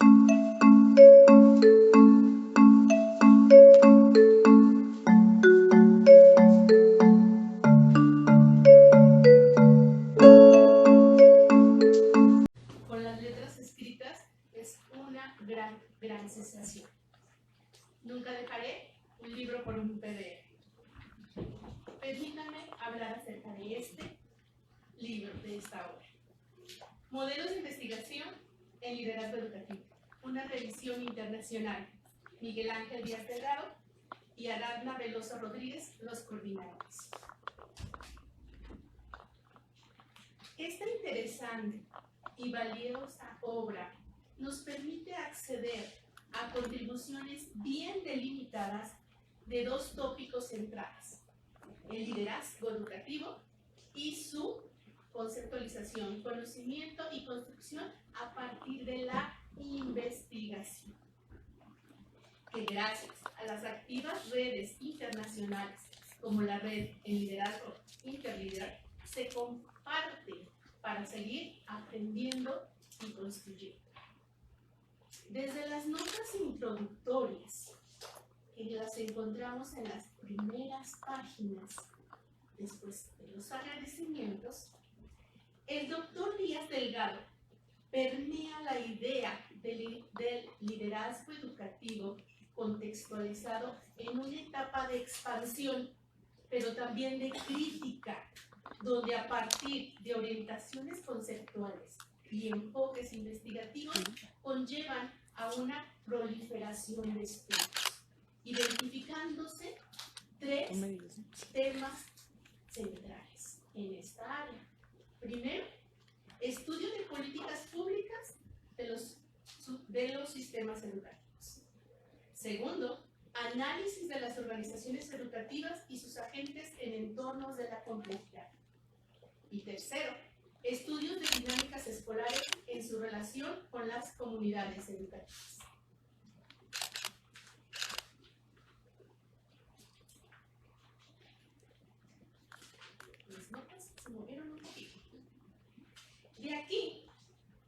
Con las letras escritas es una gran sensación. Nunca dejaré un libro por un PDF. Permítanme hablar acerca de este libro, de esta obra. Modelos de investigación en liderazgo educativo. Una revisión internacional. Miguel Ángel Díaz Delgado y Aradna Veloso Rodríguez, los coordinadores. Esta interesante y valiosa obra nos permite acceder a contribuciones bien delimitadas de dos tópicos centrales: el liderazgo educativo y su conceptualización, conocimiento y construcción a partir de la investigación, que gracias a las activas redes internacionales como la red en liderazgo Interlider se comparte para seguir aprendiendo y construyendo. Desde las notas introductorias, que las encontramos en las primeras páginas, después de los agradecimientos, el doctor Díaz Delgado permea la idea del liderazgo educativo contextualizado en una etapa de expansión, pero también de crítica, donde a partir de orientaciones conceptuales y enfoques investigativos conllevan a una proliferación de estudios, identificándose tres temas centrales en esta área. Primero, estudio de políticas públicas de los sistemas educativos. Segundo, análisis de las organizaciones educativas y sus agentes en entornos de la complejidad. Y tercero, estudios de dinámicas escolares en su relación con las comunidades educativas. Mis notas se movieron un poquito. De aquí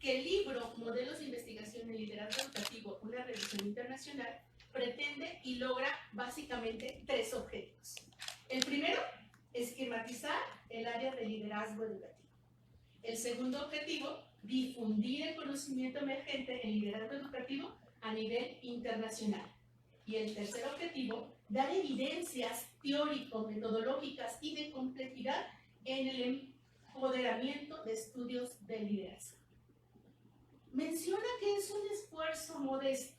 que el libro Modelos de Investigación en Liderazgo Educativo, una revisión internacional, pretende y logra básicamente tres objetivos. El primero, esquematizar el área de liderazgo educativo. El segundo objetivo, difundir el conocimiento emergente en liderazgo educativo a nivel internacional. Y el tercer objetivo, dar evidencias teórico-metodológicas y de complejidad en el empoderamiento de estudios de liderazgo. Menciona que es un esfuerzo modesto,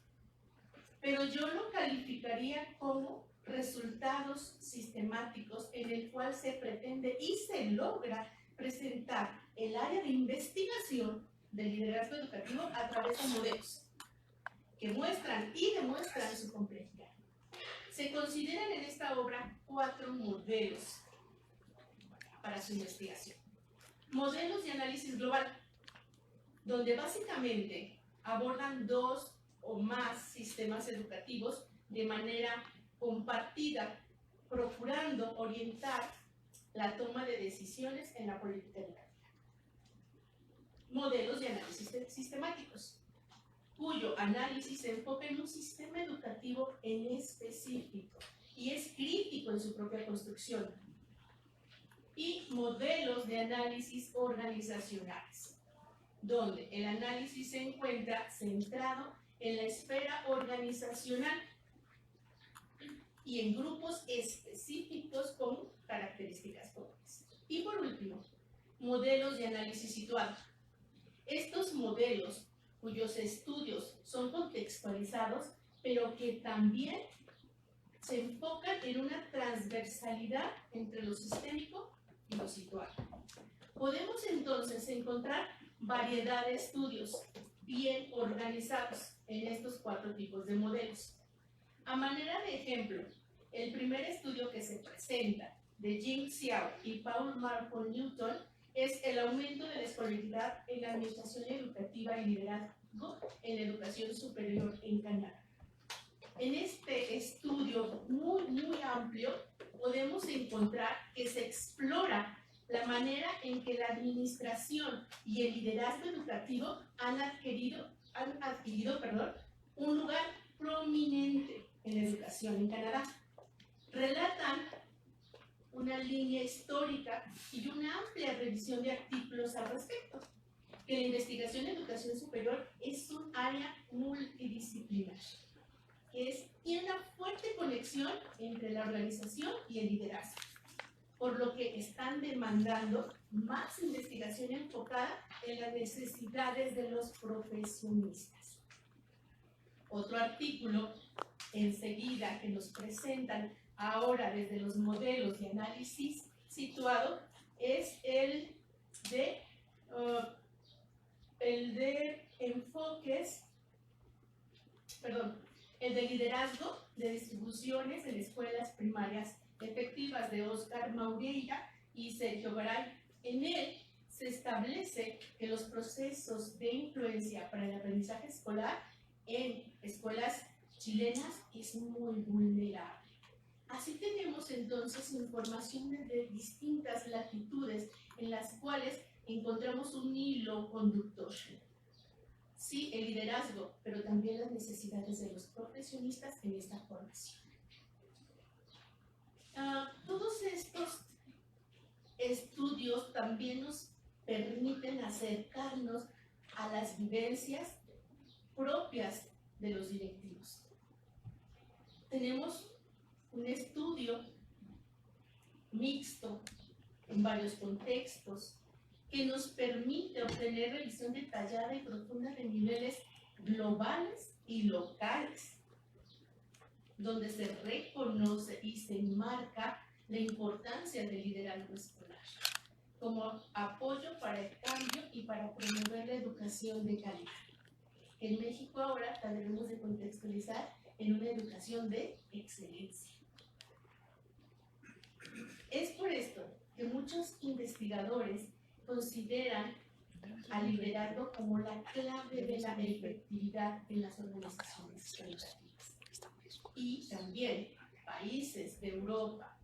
pero yo lo calificaría como resultados sistemáticos en el cual se pretende y se logra presentar el área de investigación del liderazgo educativo a través de modelos que muestran y demuestran su complejidad. Se consideran en esta obra 4 modelos para su investigación. Modelos de análisis global, donde básicamente abordan 2 o más sistemas educativos de manera compartida, procurando orientar la toma de decisiones en la política educativa. Modelos de análisis sistemáticos, cuyo análisis se enfoca en un sistema educativo en específico y es crítico en su propia construcción. Y modelos de análisis organizacionales, donde el análisis se encuentra centrado en la esfera organizacional y en grupos específicos con características comunes. Y por último, modelos de análisis situado. Estos modelos, cuyos estudios son contextualizados, pero que también se enfocan en una transversalidad entre lo sistémico y lo situado. Podemos entonces encontrar variedad de estudios bien organizados en estos 4 tipos de modelos. A manera de ejemplo, el primer estudio que se presenta de Jing Xiao y Paul Marco Newton es el aumento de la escolaridad en la administración educativa y liderazgo en la educación superior en Canadá. En este estudio muy amplio podemos encontrar que se explora la manera en que la administración y el liderazgo educativo han adquirido han adquirido, un lugar prominente en la educación en Canadá. Relatan una línea histórica y una amplia revisión de artículos al respecto, que la investigación en educación superior es un área multidisciplinar, que tiene una fuerte conexión entre la organización y el liderazgo, por lo que están demandando más investigación enfocada en las necesidades de los profesionistas. Otro artículo enseguida que nos presentan ahora desde los modelos de análisis situado es el de el de liderazgo de distribuciones en escuelas primarias efectivas de Oscar Maureira y Sergio Garay. En él se establece que los procesos de influencia para el aprendizaje escolar en escuelas chilenas es muy vulnerable. Así tenemos entonces información de distintas latitudes en las cuales encontramos un hilo conductor. Sí, el liderazgo, pero también las necesidades de los profesionistas en esta formación. Todos estos estudios también nos permiten acercarnos a las vivencias propias de los directivos. Tenemos un estudio mixto en varios contextos que nos permite obtener revisión detallada y profunda de niveles globales y locales, donde se reconoce y se enmarca la importancia del liderazgo escolar como apoyo para el cambio y para promover la educación de calidad. En México ahora la debemos de contextualizar en una educación de excelencia. Es por esto que muchos investigadores consideran al liderazgo como la clave de la efectividad en las organizaciones educativas. Y también países de Europa,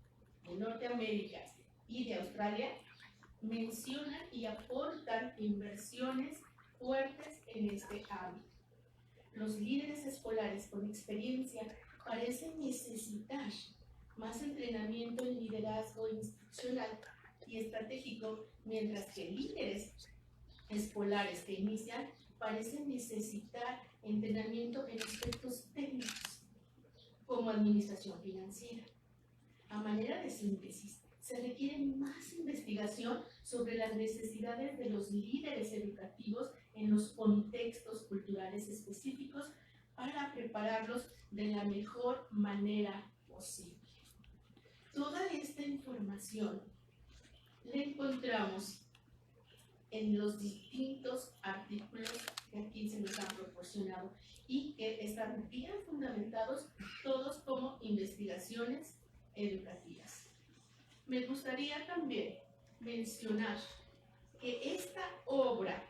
de Norteamérica y de Australia mencionan y aportan inversiones fuertes en este ámbito. Los líderes escolares con experiencia parecen necesitar más entrenamiento en liderazgo institucional y estratégico, mientras que líderes escolares que inician parecen necesitar entrenamiento en aspectos técnicos, como administración financiera. A manera de síntesis, se requiere más investigación sobre las necesidades de los líderes educativos en los contextos culturales específicos para prepararlos de la mejor manera posible. Toda esta información la encontramos en los distintos artículos que aquí se nos han proporcionado y que están bien fundamentados todos como investigaciones educativas. Me gustaría también mencionar que esta obra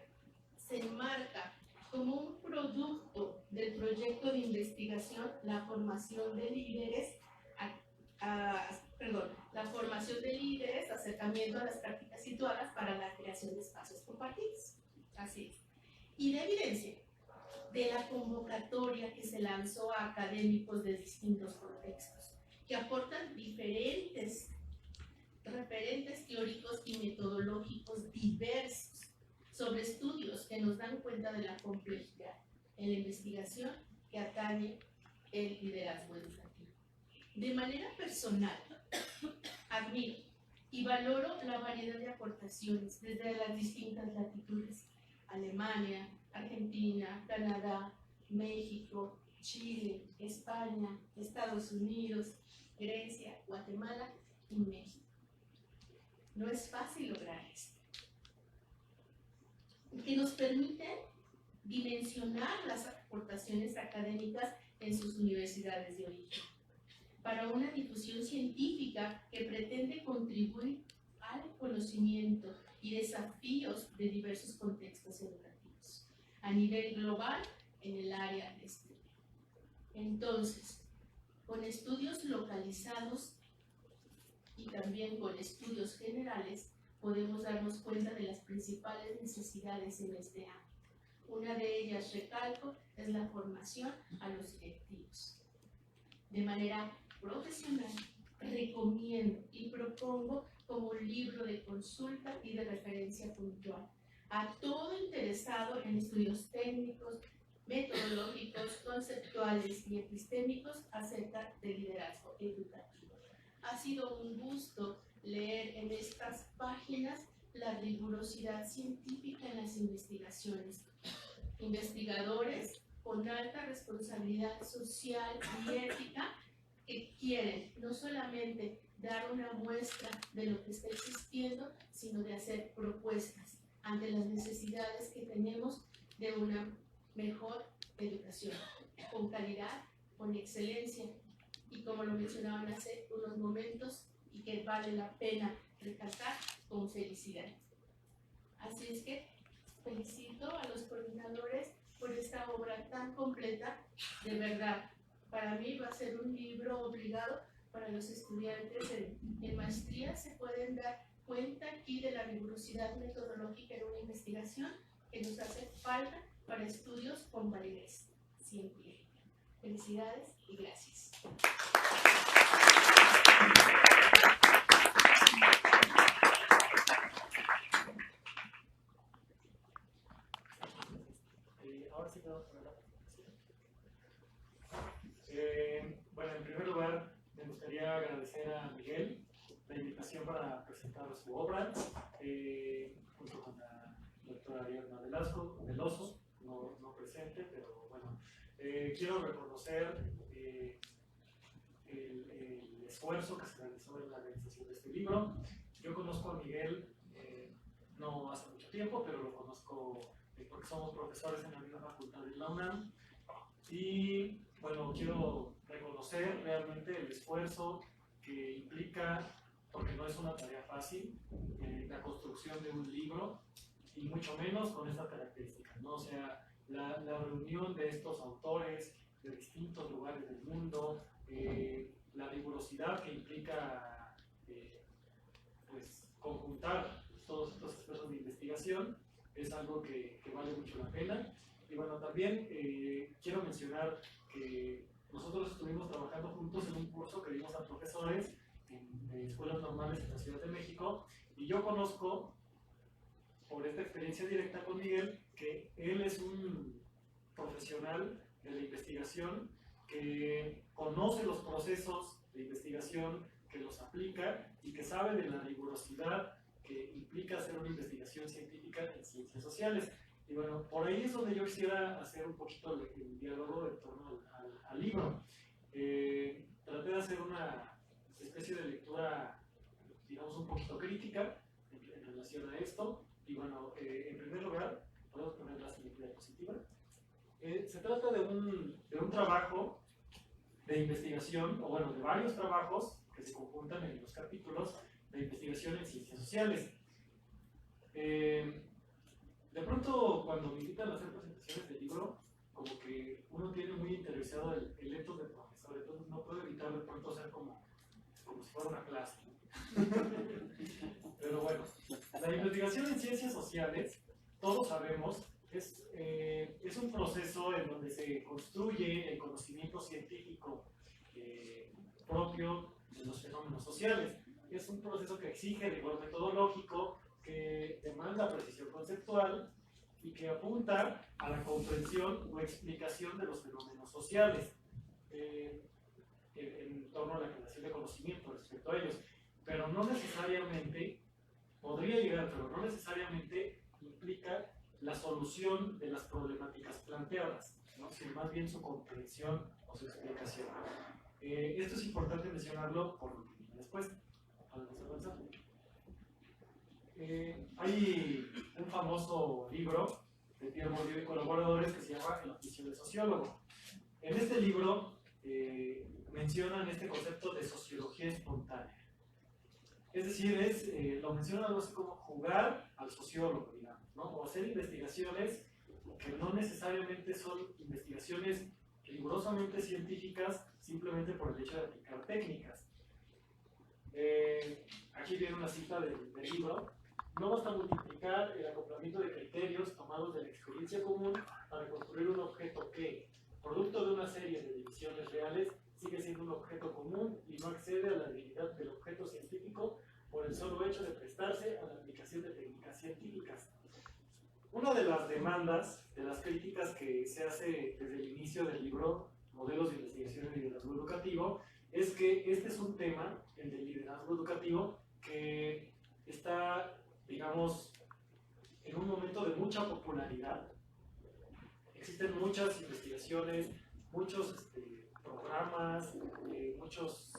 se enmarca como un producto del proyecto de investigación La formación de líderes, acercamiento a las prácticas situadas para la creación de espacios compartidos. Así es. Y de evidencia de la convocatoria que se lanzó a académicos de distintos contextos, que aportan diferentes referentes teóricos y metodológicos diversos sobre estudios que nos dan cuenta de la complejidad en la investigación que atañe el liderazgo educativo. De manera personal, admiro y valoro la variedad de aportaciones desde las distintas latitudes: Alemania, Argentina, Canadá, México, Chile, España, Estados Unidos, Grecia, Guatemala y México. No es fácil lograr esto, que nos permiten dimensionar las aportaciones académicas en sus universidades de origen, para una difusión científica que pretende contribuir al conocimiento y desafíos de diversos contextos educativos a nivel global en el área de estudio. Entonces, con estudios localizados y también con estudios generales, podemos darnos cuenta de las principales necesidades en este ámbito. Una de ellas, recalco, es la formación a los directivos. De manera profesional, recomiendo y propongo como un libro de consulta y de referencia puntual a todo interesado en estudios técnicos, metodológicos, conceptuales y epistémicos acerca del liderazgo educativo. Ha sido un gusto leer en estas páginas la rigurosidad científica en las investigaciones. Investigadores con alta responsabilidad social y ética que quieren no solamente dar una muestra de lo que está existiendo, sino de hacer propuestas ante las necesidades que tenemos de una mejor educación, con calidad, con excelencia y como lo mencionaban hace unos momentos y que vale la pena recalcar, con felicidad. Así es que felicito a los coordinadores por esta obra tan completa. De verdad, para mí va a ser un libro obligado para los estudiantes en maestría. Se pueden dar cuenta aquí de la rigurosidad metodológica en una investigación que nos hace falta para estudios con validez científica. Felicidades y gracias. Ahora sí podemos poner la presentación. Bueno, en primer lugar, me gustaría agradecer a Miguel la invitación para presentar su obra, junto con la doctora Ariadna Veloso, no presente, pero bueno, quiero reconocer el esfuerzo que se realizó en la realización de este libro. Yo conozco a Miguel no hace mucho tiempo, pero lo conozco porque somos profesores en la misma facultad de la UNAM. Y bueno, quiero reconocer realmente el esfuerzo que implica, porque no es una tarea fácil, la construcción de un libro, y mucho menos con estas características, ¿no? O sea, la reunión de estos autores de distintos lugares del mundo, la rigurosidad que implica pues, conjuntar todos estos esfuerzos de investigación, es algo que vale mucho la pena. Y bueno, también quiero mencionar que nosotros estuvimos trabajando juntos en un curso que dimos a profesores en escuelas normales en la Ciudad de México, y yo conozco, por esta experiencia directa con Miguel, que él es un profesional de la investigación que conoce los procesos de investigación, que los aplica y que sabe de la rigurosidad que implica hacer una investigación científica en ciencias sociales. Y bueno, por ahí es donde yo quisiera hacer un poquito el diálogo en torno al libro. Traté de hacer una especie de lectura, digamos, un poquito crítica en relación a esto. Y bueno, en primer lugar, podemos poner la siguiente diapositiva. Se trata de un trabajo de investigación, o bueno, de varios trabajos que se conjuntan en los capítulos de investigación en ciencias sociales. De pronto, cuando me invitan a hacer presentaciones de libro, como que uno tiene muy interesado el ethos de profesor, entonces no puedo evitar de pronto hacer como si fuera una clase. Pero bueno, la investigación en ciencias sociales, todos sabemos, es un proceso en donde se construye el conocimiento científico propio de los fenómenos sociales. Es un proceso que exige rigor metodológico, que demanda precisión conceptual y que apunta a la comprensión o explicación de los fenómenos sociales en torno a la creación de conocimiento respecto a ellos. Pero no necesariamente, podría llegar, pero no necesariamente implica la solución de las problemáticas planteadas, ¿no? Sino más bien su comprensión o su explicación. Esto es importante mencionarlo por lo que viene después. ¿Podemos avanzar? Hay un famoso libro de Pierre Bourdieu y colaboradores que se llama El oficio del sociólogo. En este libro mencionan este concepto de sociología espontánea. Es decir, lo mencionan algo así como jugar al sociólogo, digamos, ¿no? O hacer investigaciones que no necesariamente son investigaciones rigurosamente científicas simplemente por el hecho de aplicar técnicas. Aquí viene una cita del libro. no basta multiplicar el acoplamiento de criterios tomados de la experiencia común para construir un objeto que, producto de una serie de divisiones reales, sigue siendo un objeto común y no accede a la habilidad del objeto científico por el solo hecho de prestarse a la aplicación de técnicas científicas. Una de las demandas, de las críticas que se hace desde el inicio del libro Modelos de Investigación y Liderazgo Educativo, es que este es un tema, el del liderazgo educativo, que está, digamos, en un momento de mucha popularidad. Existen muchas investigaciones, muchos programas, muchos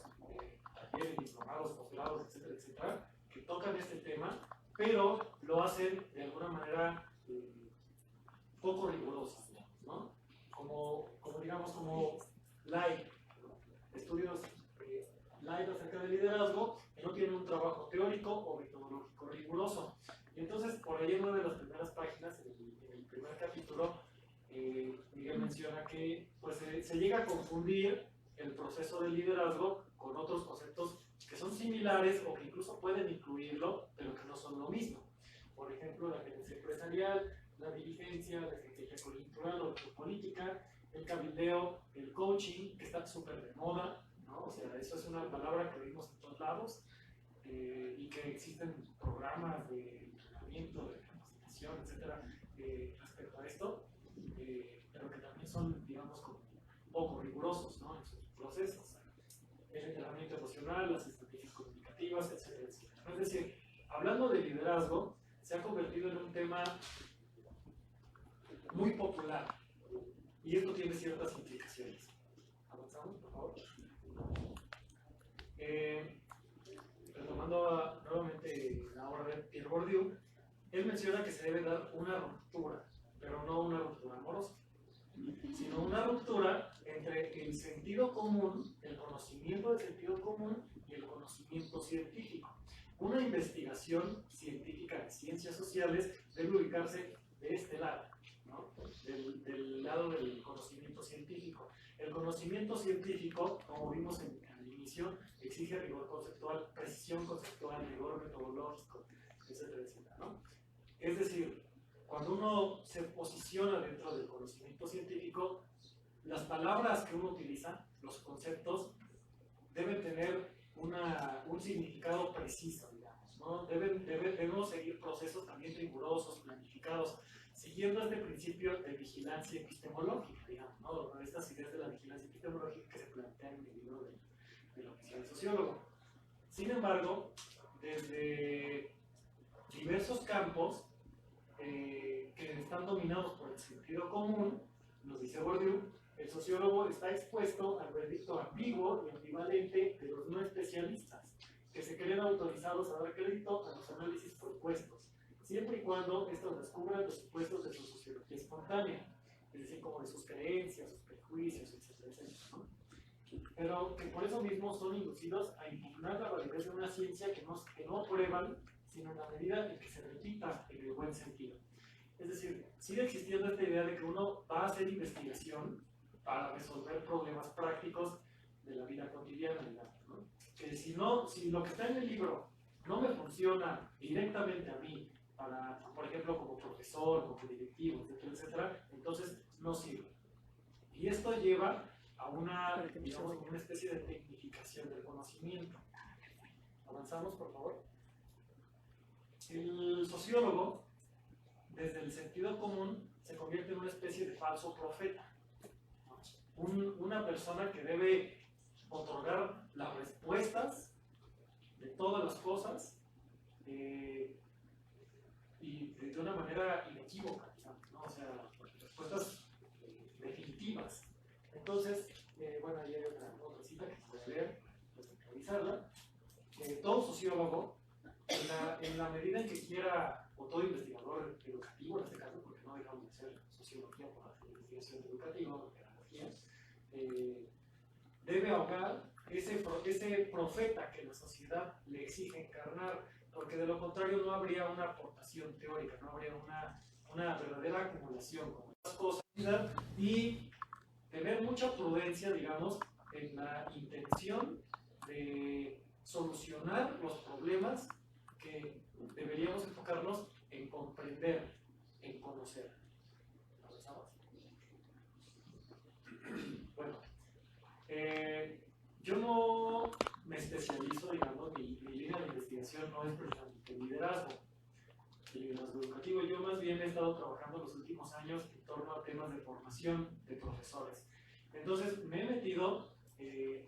talleres, diplomados, posgrados, etcétera, etcétera, que tocan este tema, pero lo hacen de alguna manera poco rigurosa, ¿no? Como light, estudios light acerca del liderazgo, que no tienen un trabajo teórico o metodológico riguroso. Y entonces, por ahí en una de las primeras páginas, en el primer capítulo, Miguel menciona que pues, se llega a confundir el proceso de liderazgo con otros conceptos que son similares o que incluso pueden incluirlo, pero que no son lo mismo. Por ejemplo, la gerencia empresarial, la dirigencia, la estrategia coyuntural o política, el cabildeo, el coaching, que está súper de moda, ¿no? O sea, eso es una palabra que vimos en todos lados, y que existen programas de entrenamiento, de capacitación, etcétera, respecto a esto, pero que también son, digamos, como poco rigurosos, ¿no? En sus procesos. El entrenamiento emocional, las estrategias comunicativas, etcétera, etcétera. Es decir, hablando de liderazgo, se ha convertido en un tema muy popular y esto tiene ciertas implicaciones. ¿Avanzamos, por favor? Retomando nuevamente la obra de Pierre Bourdieu, él menciona que se debe dar una ruptura, pero no una ruptura amorosa, sino una ruptura entre el sentido común, el conocimiento del sentido común y el conocimiento científico. Una investigación científica de ciencias sociales debe ubicarse de este lado, ¿no? Del lado del conocimiento científico. El conocimiento científico, como vimos al inicio, exige rigor conceptual, precisión conceptual, rigor metodológico, etcétera, etcétera, ¿no? Es decir, cuando uno se posiciona dentro del conocimiento científico, las palabras que uno utiliza, los conceptos, deben tener un significado preciso, digamos, ¿no? Debemos seguir procesos también rigurosos, planificados, siguiendo este principio de vigilancia epistemológica, digamos, ¿no? Estas ideas de la vigilancia epistemológica que se plantean en el libro del oficial sociólogo. Sin embargo, desde diversos campos que están dominados por el sentido común, nos dice Bourdieu, el sociólogo está expuesto al verdicto ambiguo y ambivalente de los no especialistas, que se creen autorizados a dar crédito a los análisis propuestos, siempre y cuando estos descubran los supuestos de su sociología espontánea, es decir, como de sus creencias, sus prejuicios, etcétera, etcétera, ¿no? Pero que por eso mismo son inducidos a impugnar la validez de una ciencia que no aprueban, sino en la medida en que se repita en el buen sentido. Es decir, sigue existiendo esta idea de que uno va a hacer investigación para resolver problemas prácticos de la vida cotidiana, digamos, ¿no? Que si lo que está en el libro no me funciona directamente a mí, por ejemplo, como profesor, como directivo, etcétera, etcétera, entonces no sirve. Y esto lleva a una especie de tecnificación del conocimiento. Avanzamos, por favor. El sociólogo, desde el sentido común, se convierte en una especie de falso profeta. Una persona que debe otorgar las respuestas de todas las cosas y de una manera inequívoca, digamos, ¿no? O sea, respuestas definitivas. Entonces, bueno, ahí hay otra cita que se puede leer, pues revisarla. Todo sociólogo, en la medida en que quiera, o todo investigador educativo en este caso, porque no dejamos de ser sociología por la investigación educativa o pedagogía, debe ahogar ese profeta que la sociedad le exige encarnar, porque de lo contrario no habría una aportación teórica, no habría una verdadera acumulación con estas cosas, y tener mucha prudencia, digamos, en la intención de solucionar los problemas que deberíamos enfocarnos en comprender, en conocer. ¿Avanzamos? Bueno, yo no me especializo, digamos, mi línea de investigación no es precisamente el liderazgo educativo. Yo más bien he estado trabajando los últimos años en torno a temas de formación de profesores. Entonces me he metido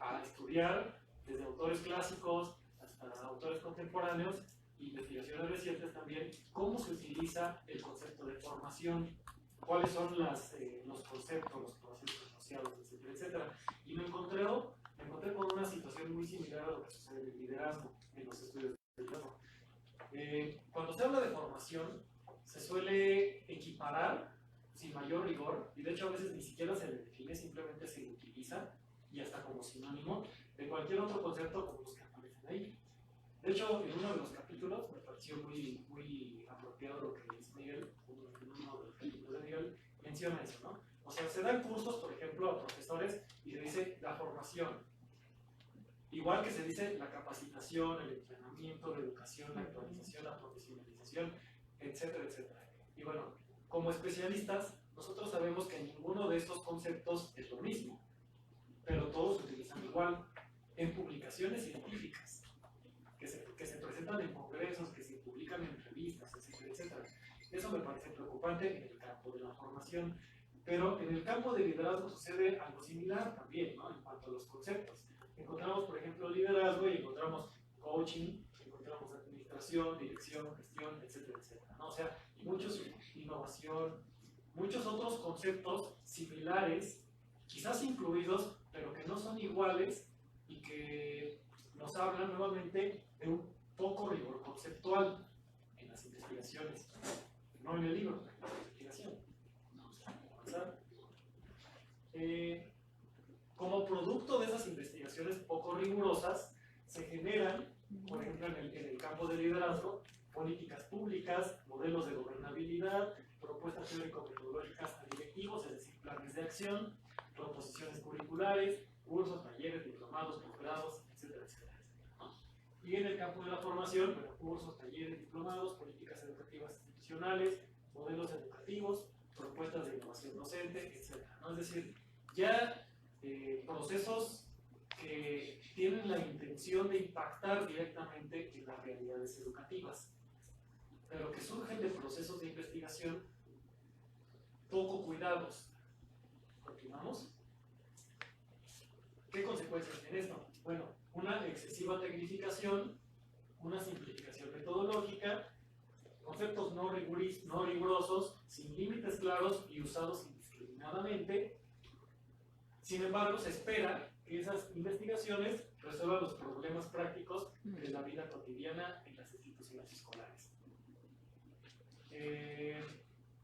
a estudiar desde autores clásicos hasta autores contemporáneos, investigaciones recientes también, cómo se utiliza el concepto de formación, cuáles son los conceptos, los procesos asociados, etcétera, etcétera. Y me encontré con una situación muy similar a lo que sucede en el liderazgo, en los estudios de liderazgo. Cuando se habla de formación, se suele equiparar sin mayor rigor, y de hecho a veces ni siquiera se le define, simplemente se utiliza, y hasta como sinónimo, de cualquier otro concepto como los que aparecen ahí. De hecho, en uno de los capítulos, me pareció muy apropiado lo que dice Miguel, en uno de los capítulos de Miguel, menciona eso, ¿no? O sea, se dan cursos, por ejemplo, a profesores, y se dice la formación. Igual que se dice la capacitación, el entrenamiento, la educación, la actualización, la profesionalización, etcétera, etcétera. Y bueno, como especialistas, nosotros sabemos que ninguno de estos conceptos es lo mismo, pero todos se utilizan igual en publicaciones científicas, que se presentan en congresos, que se publican en revistas, etcétera, etcétera. Eso me parece preocupante en el campo de la formación, pero en el campo de liderazgo sucede algo similar también, ¿no? En cuanto a los conceptos. Encontramos, por ejemplo, liderazgo y encontramos coaching, encontramos administración, dirección, gestión, etcétera, etcétera, ¿no? O sea, innovación, muchos otros conceptos similares, quizás incluidos, pero que no son iguales y que nos hablan nuevamente de un poco rigor conceptual en las investigaciones, no en el libro, en la investigación. Vamos a avanzar. Como producto de esas investigaciones poco rigurosas, se generan, por ejemplo, en el campo del liderazgo, políticas públicas, modelos de gobernabilidad, propuestas teórico-metodológicas a directivos, es decir, planes de acción, proposiciones curriculares, cursos, talleres, diplomados, posgrados, etcétera, etcétera. Y en el campo de la formación, bueno, cursos, talleres, diplomados, políticas educativas institucionales, modelos educativos, propuestas de innovación docente, etcétera, ¿no? Es decir, ya procesos que tienen la intención de impactar directamente en las realidades educativas, pero que surgen de procesos de investigación poco cuidados. ¿Continuamos? ¿Qué consecuencias tiene esto? Bueno, una excesiva tecnificación, una simplificación metodológica, conceptos no rigurosos, sin límites claros y usados indiscriminadamente. Sin embargo, se espera que esas investigaciones resuelvan los problemas prácticos de la vida cotidiana en las instituciones escolares.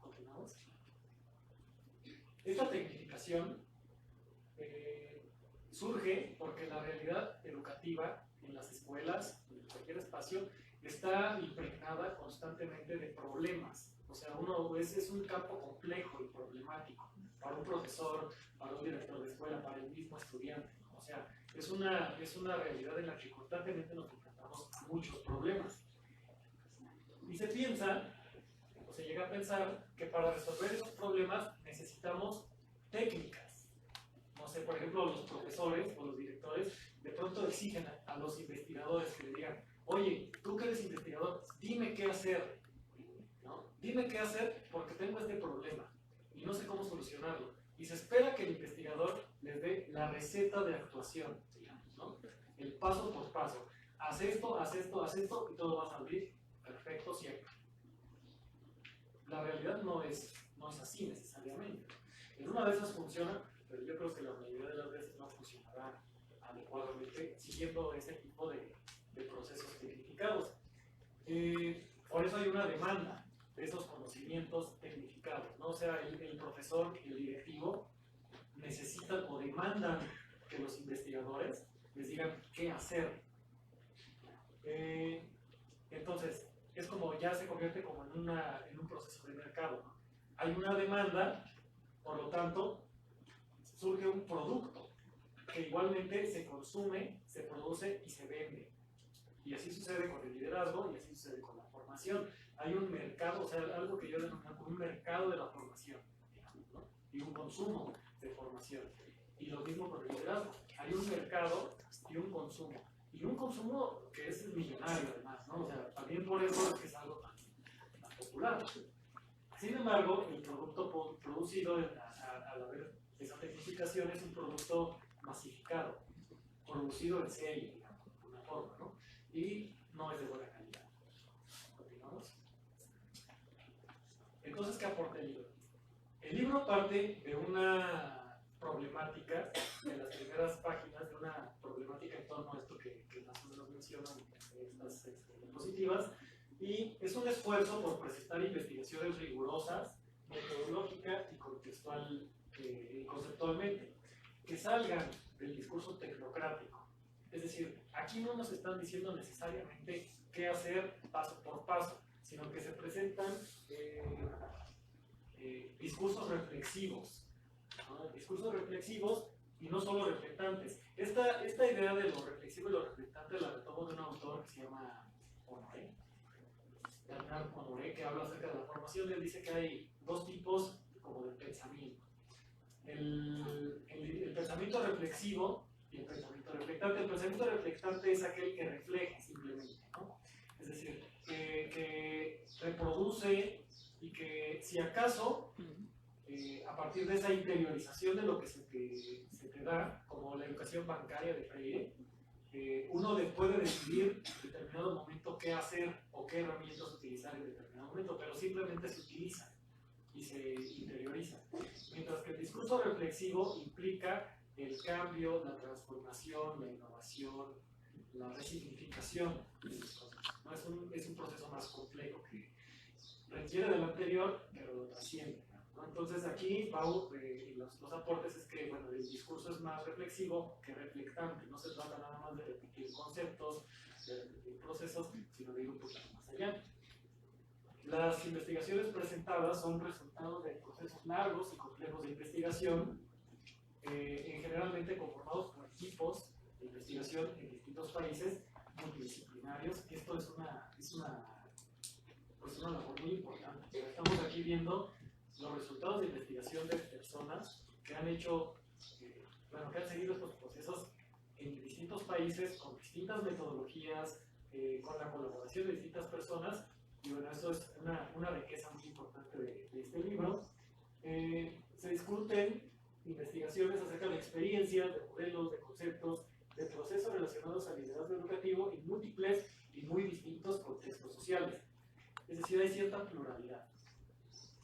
¿Continuamos? Esta tecnificación surge porque la realidad educativa en las escuelas, en cualquier espacio, está impregnada constantemente de problemas. O sea, es un campo complejo y problemático para un profesor, para un director de escuela, para el mismo estudiante, ¿no? O sea, es una realidad en la que constantemente nos enfrentamos a muchos problemas. Y se piensa, o se llega a pensar, que para resolver esos problemas necesitamos técnicas. No sé, por ejemplo, los profesores o los directores de pronto exigen a los investigadores que le digan: oye, tú que eres investigador, dime qué hacer, ¿no? Dime qué hacer porque tengo este problema y no sé cómo solucionarlo. Y se espera que el investigador les dé la receta de actuación, digamos, ¿no? El paso por paso. Haz esto, haz esto, haz esto y todo va a salir perfecto siempre. La realidad no es así necesariamente. En una de esas funciona, pero yo creo que la mayoría de las veces no funcionará adecuadamente siguiendo ese tipo de procesos tecnificados. Por eso hay una demanda de esos conocimientos tecnificados, ¿no? O sea, el profesor, el directivo, necesitan o demandan que los investigadores les digan qué hacer. Entonces, es como ya se convierte como en un proceso de mercado, ¿no? Hay una demanda, por lo tanto, surge un producto que igualmente se consume, se produce y se vende. Y así sucede con el liderazgo y así sucede con la formación. Hay un mercado, o sea, algo que yo denomino como un mercado de la formación, digamos, ¿no? Y un consumo de formación. Y lo mismo con el liderazgo. Hay un mercado y un consumo. Y un consumo que es millonario además, ¿no? O sea, también por eso es que es algo tan popular. Sin embargo, el producto producido al haber esa tecnificación es un producto masificado, producido en serie, digamos, de alguna forma, ¿no? Y no es de buena calidad. ¿Continuamos? Entonces, ¿qué aporta el libro? El libro parte de una problemática, de las primeras páginas, de una problemática en torno a esto que más o menos mencionan estas diapositivas, y es un esfuerzo por presentar investigaciones rigurosas, metodológica y conceptualmente, que salgan del discurso tecnocrático. Es decir, aquí no nos están diciendo necesariamente qué hacer paso por paso, sino que se presentan discursos reflexivos, ¿no? Discursos reflexivos y no solo reflectantes. Esta idea de lo reflexivo y lo reflectante la retomo de un autor que se llama Honoré, Bernard Honoré, que habla acerca de la formación. Él dice que hay dos tipos como de pensamiento. El pensamiento reflexivo y el pensamiento reflectante. El pensamiento reflectante es aquel que refleja simplemente, ¿no? Es decir, que reproduce y que, si acaso, a partir de esa interiorización de lo que se te da, como la educación bancaria de Freire, uno puede decidir en determinado momento qué hacer o qué herramientas utilizar en determinado momento, pero simplemente se utilizan y se interiorizan. Mientras que el discurso reflexivo implica el cambio, la transformación, la innovación, la resignificación de esas cosas, ¿no? Es un proceso más complejo que requiere del anterior, pero lo trasciende, ¿no? Entonces aquí Pau, los aportes es que, bueno, el discurso es más reflexivo que reflectante. No se trata nada más de repetir conceptos, de repetir procesos, sino de ir un poquito más allá. Las investigaciones presentadas son resultados de procesos largos y complejos de investigación, generalmente conformados por equipos de investigación en distintos países multidisciplinarios. Esto es una labor muy importante. Estamos aquí viendo los resultados de investigación de personas que han hecho, que han seguido estos procesos en distintos países, con distintas metodologías, con la colaboración de distintas personas. Y bueno, eso es una riqueza muy importante de este libro. Se discuten investigaciones acerca de experiencias, de modelos, de conceptos, de procesos relacionados al liderazgo educativo en múltiples y muy distintos contextos sociales. Es decir, hay cierta pluralidad.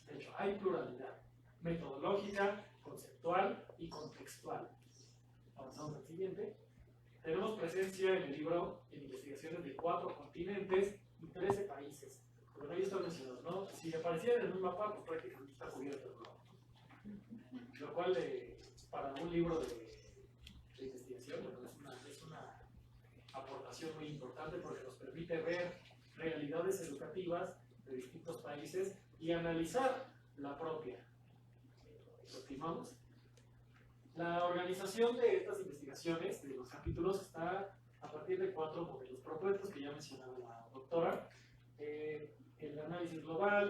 De hecho, hay pluralidad metodológica, conceptual y contextual. Avanzamos al siguiente. Tenemos presencia en el libro en investigaciones de 4 continentes y 13 países. Como ahí está mencionado, ¿no? Si apareciera en un mapa, pues prácticamente está cubierto el globo. Lo cual, para un libro de investigación, bueno, es una aportación muy importante porque nos permite ver realidades educativas de distintos países y analizar la propia. ¿Continuamos? La organización de estas investigaciones, de los capítulos, está a partir de 4 modelos propuestos que ya mencionaba la doctora. El análisis global,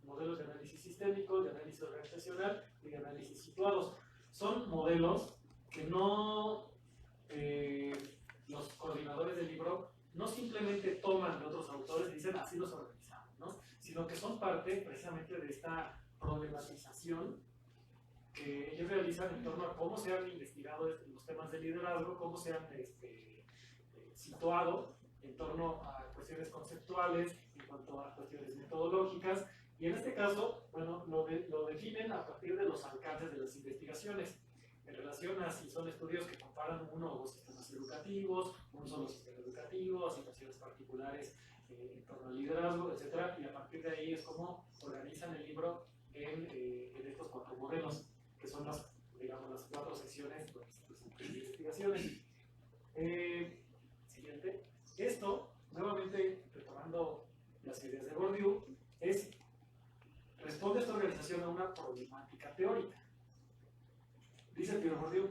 modelos de análisis sistémico, de análisis organizacional y de análisis situados. Son modelos que no los coordinadores del libro no simplemente toman de otros autores y dicen así los organizamos, ¿no? Sino que son parte precisamente de esta problematización que ellos realizan en torno a cómo se han investigado los temas de liderazgo, cómo se han situado en torno a cuestiones conceptuales, en cuanto a cuestiones metodológicas, y en este caso, bueno, lo definen a partir de los alcances de las investigaciones, en relación a si son estudios que comparan uno o dos sistemas educativos, un solo sistema educativo, a situaciones particulares en torno al liderazgo, etc. Y a partir de ahí es como organizan el libro en estos 4 modelos, que son las 4 secciones de investigaciones. Siguiente. Esto, nuevamente retomando las ideas de Bourdieu, responde esta organización a una problemática teórica. Dice Pierre Bourdieu,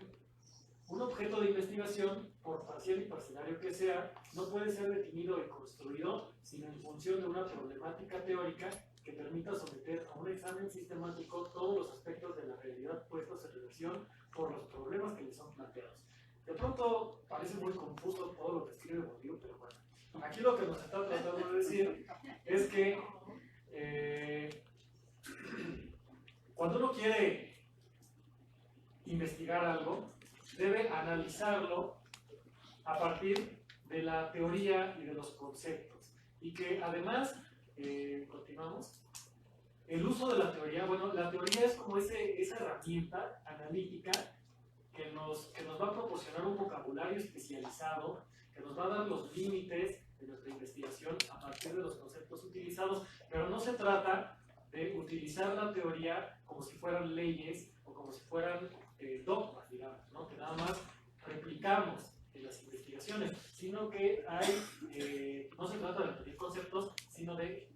un objeto objeto de investigación, por parcial y parcelario que sea, no puede ser definido y construido sino en función de una problemática teórica que permita someter a un examen sistemático todos los aspectos de la realidad puestos en relación por los problemas que le son planteados. De pronto parece muy confuso todo lo que escribe Bourdieu, pero bueno, aquí lo que nos está tratando de decir es que cuando uno quiere investigar algo, debe analizarlo a partir de la teoría y de los conceptos. Y que además, continuamos, el uso de la teoría, bueno, la teoría es como esa herramienta analítica que nos va a proporcionar un vocabulario especializado, que nos va a dar los límites de nuestra investigación a partir de los conceptos utilizados, pero no se trata de utilizar la teoría como si fueran leyes o como si fueran dogmas, digamos, ¿no? Que nada más replicamos en las investigaciones, sino que no se trata de repetir conceptos, sino de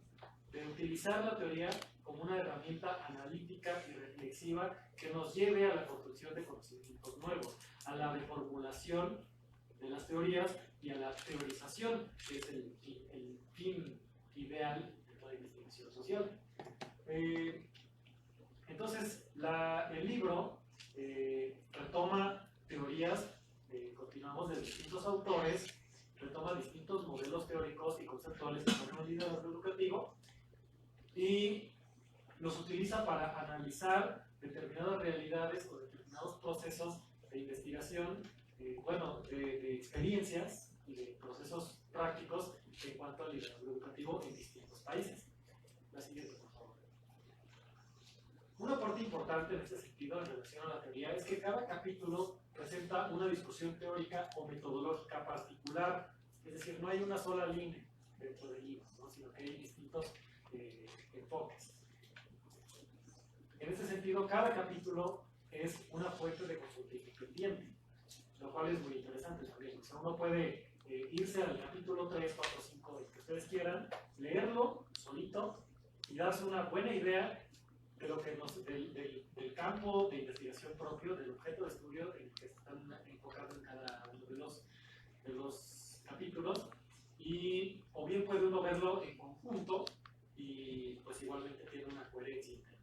utilizar la teoría como una herramienta analítica y reflexiva que nos lleve a la construcción de conocimientos nuevos, a la reformulación de las teorías y a la teorización, que es el fin ideal de toda investigación social. Entonces, el libro retoma teorías, continuamos, de distintos autores, retoma distintos modelos teóricos y conceptuales en torno al liderazgo educativo y los utiliza para analizar determinadas realidades o determinados procesos de investigación, de experiencias y de procesos prácticos en cuanto al liderazgo educativo en distintos países. La siguiente, por favor. Una parte importante en este sentido en relación a la teoría es que cada capítulo presenta una discusión teórica o metodológica particular, es decir, no hay una sola línea dentro del libro, ¿no? Sino que hay distintos enfoques. En ese sentido, cada capítulo es una fuente de consulta independiente, lo cual es muy interesante también. O sea, uno puede irse al capítulo 3, 4, 5, el que ustedes quieran, leerlo solito y darse una buena idea de lo que del campo de investigación propio, del objeto de estudio en el que están enfocados en cada uno de los capítulos, y o bien puede uno verlo en conjunto y pues igualmente tiene una coherencia interna.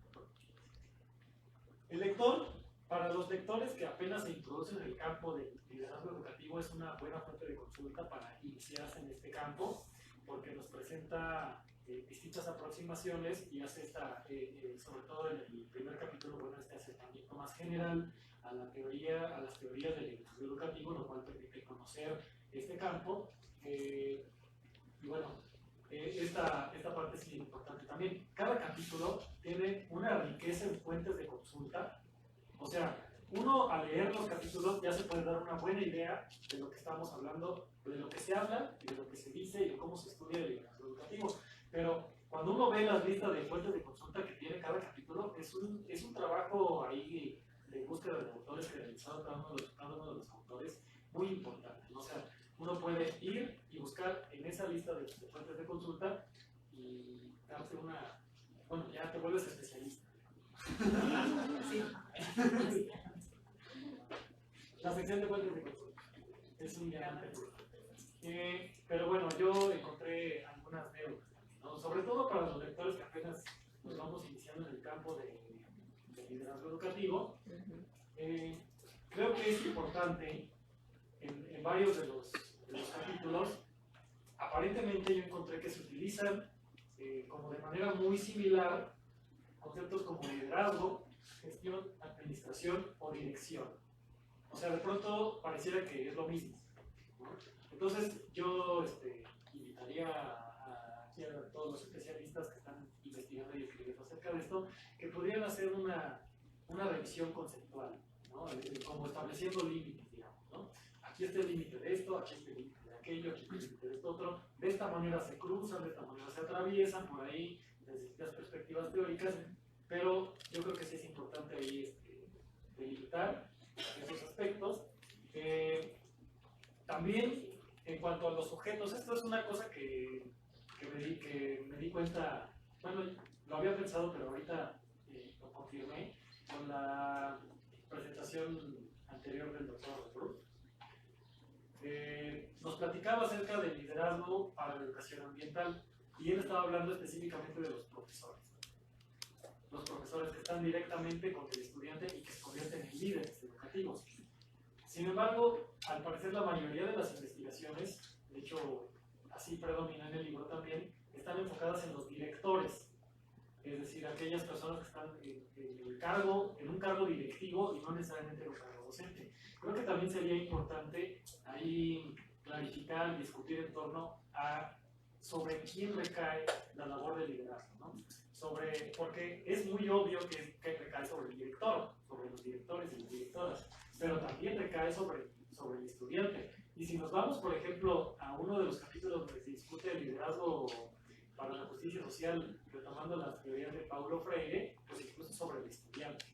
El lector, para los lectores que apenas se introducen en el campo del liderazgo educativo, es una buena fuente de consulta para iniciarse en este campo, porque nos presenta distintas aproximaciones y hace sobre todo en el primer capítulo, este acercamiento más general a las teorías del liderazgo educativo, lo cual permite conocer este campo. Y bueno, esta parte es importante también. Cada capítulo tiene una riqueza en fuentes de consulta, o sea, uno al leer los capítulos ya se puede dar una buena idea de lo que estamos hablando, de lo que se habla, de lo que se dice y de cómo se estudia el liderazgo educativo. Pero cuando uno ve las listas de fuentes de consulta que tiene cada capítulo, es un trabajo ahí de búsqueda de autores que realizado cada uno de los autores muy importante, ¿no? O sea, uno puede ir y buscar en esa lista de fuentes de consulta y darse bueno, ya te vuelves especialista. Sí. La sección de fuentes de consulta es un gran tema. Pero bueno, yo encontré algunas deudas, ¿no? Sobre todo para los lectores que apenas nos vamos iniciando en el campo de liderazgo educativo. Creo que es importante en varios de los capítulos, aparentemente yo encontré que se utilizan como de manera muy similar conceptos como liderazgo, gestión, administración o dirección. O sea, de pronto pareciera que es lo mismo, ¿no? Entonces yo invitaría a todos los especialistas que están investigando y escribiendo acerca de esto, que pudieran hacer una revisión conceptual, ¿no? Como estableciendo límites, digamos, ¿no? Aquí está el límite de esto, aquí está el límite de aquello, aquí está el límite de esto otro. De esta manera se cruzan, de esta manera se atraviesan, por ahí desde distintas perspectivas teóricas, pero yo creo que sí es importante ahí delimitar esos aspectos. También en cuanto a los sujetos, esto es una cosa que me di cuenta, bueno, lo había pensado, pero ahorita lo confirmé con la presentación anterior del doctor Ruth. nos platicaba acerca del liderazgo para la educación ambiental y él estaba hablando específicamente de los profesores. Los profesores que están directamente con el estudiante y que se convierten en líderes educativos. Sin embargo, al parecer la mayoría de las investigaciones, de hecho así predomina en el libro también, están enfocadas en los directores, es decir, aquellas personas que están en un cargo directivo y no necesariamente en un cargo docente. Creo que también sería importante ahí clarificar, discutir en torno a sobre quién recae la labor de liderazgo, ¿no? Porque es muy obvio que recae sobre el director, sobre los directores y las directoras, pero también recae sobre el estudiante. Y si nos vamos, por ejemplo, a uno de los capítulos donde se discute el liderazgo para la justicia social, retomando las teorías de Paulo Freire, pues incluso sobre el estudiante,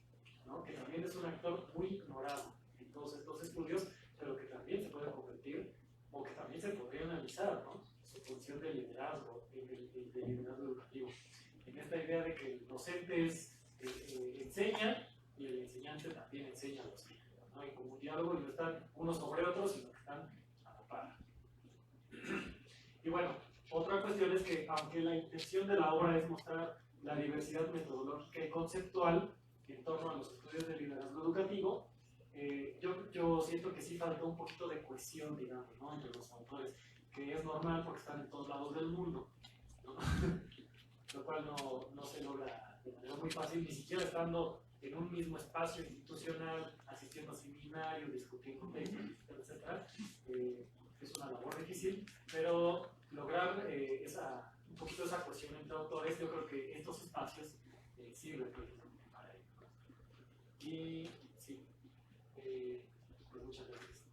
¿no? Que también es un actor muy ignorado en todos estos estudios, pero que también se puede convertir, o que también se podría analizar, ¿no? Su función de liderazgo, de liderazgo educativo. En esta idea de que el docente enseña y el enseñante también enseña a los niños, ¿no? Y como un diálogo y no están unos sobre otros, sino que están a la par. Y bueno, otra cuestión es que aunque la intención de la obra es mostrar la diversidad metodológica y conceptual en torno a los estudios de liderazgo educativo, yo siento que sí falta un poquito de cohesión, digamos, ¿no? Entre los autores, que es normal porque están en todos lados del mundo, ¿no? Lo cual no se logra de manera muy fácil, ni siquiera estando en un mismo espacio institucional, asistiendo a seminarios, discutiendo textos, etc. Es una labor difícil, pero lograr un poquito esa cohesión entre autores, yo creo que estos espacios sirven precisamente para ello. Y sí, pues muchas gracias.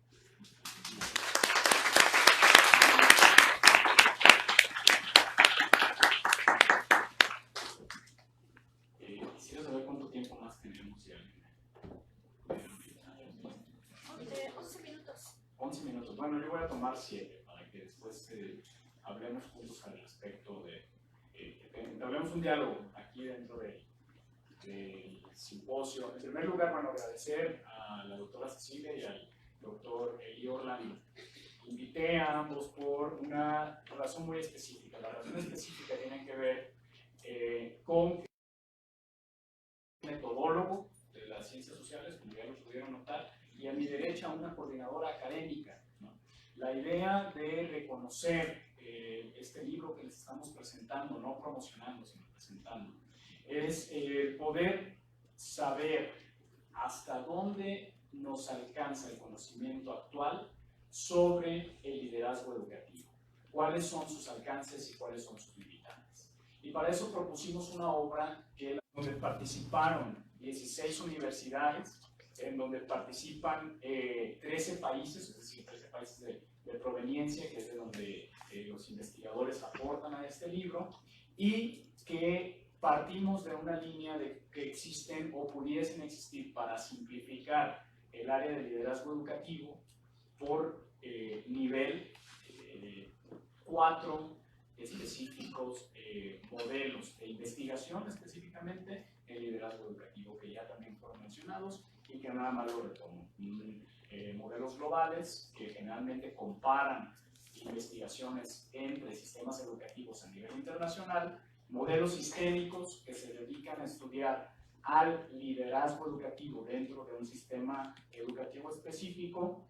Quisiera saber cuánto tiempo más tenemos ya. 11 minutos. 11 minutos. Bueno, yo voy a tomar 7 para que después hablemos juntos al respecto hablemos un diálogo aquí dentro del simposio. En primer lugar, bueno, agradecer a la doctora Cecilia y al doctor Eli Orlando. Invité a ambos por una razón muy específica. La razón específica tiene que ver con metodólogo de las ciencias sociales, como ya lo pudieron notar, y a mi derecha una coordinadora académica, ¿no? La idea de reconocer este libro que les estamos presentando, no promocionando, sino presentando, es poder saber hasta dónde nos alcanza el conocimiento actual sobre el liderazgo educativo, cuáles son sus alcances y cuáles son sus limitantes. Y para eso propusimos una obra donde participaron 16 universidades, en donde participan 13 países, es decir, 13 países de proveniencia, que es de donde los investigadores aportan a este libro, y que partimos de una línea de que existen o pudiesen existir para simplificar el área de liderazgo educativo por nivel 4 específicos modelos de investigación específicamente en liderazgo educativo que ya también fueron mencionados y que nada más lo retomo. Modelos globales que generalmente comparan investigaciones entre sistemas educativos a nivel internacional, modelos sistémicos que se dedican a estudiar al liderazgo educativo dentro de un sistema educativo específico,